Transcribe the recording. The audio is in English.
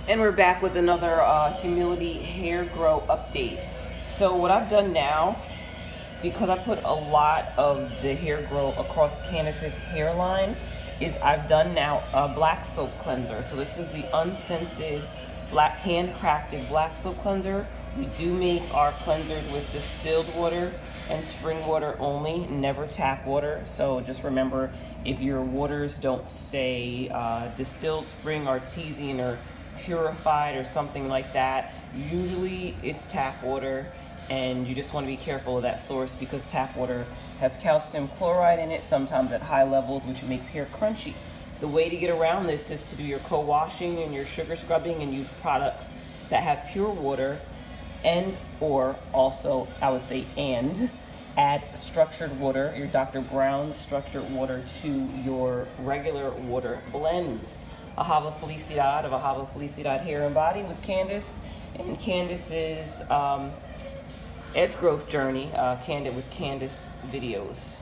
And we're back with another humility hair grow update. So what I've done now, because I put a lot of the hair grow across Candice's hairline, is I've done now a black soap cleanser. So this is the unscented, black handcrafted black soap cleanser. We do make our cleansers with distilled water and spring water only, never tap water. So just remember, if your waters don't say distilled, spring, artesian, or purified or something like that, usually it's tap water, and you just want to be careful of that source because tap water has calcium chloride in it, sometimes at high levels, which makes hair crunchy. The way to get around this is to do your co-washing and your sugar scrubbing and use products that have pure water, and or also I would say and add structured water, your Dr. Brown's structured water, to your regular water blends. Ahava Felicidad of Ahava Felicidad Hair and Body with Candice, and Candice's edge growth journey, Candid with Candice videos.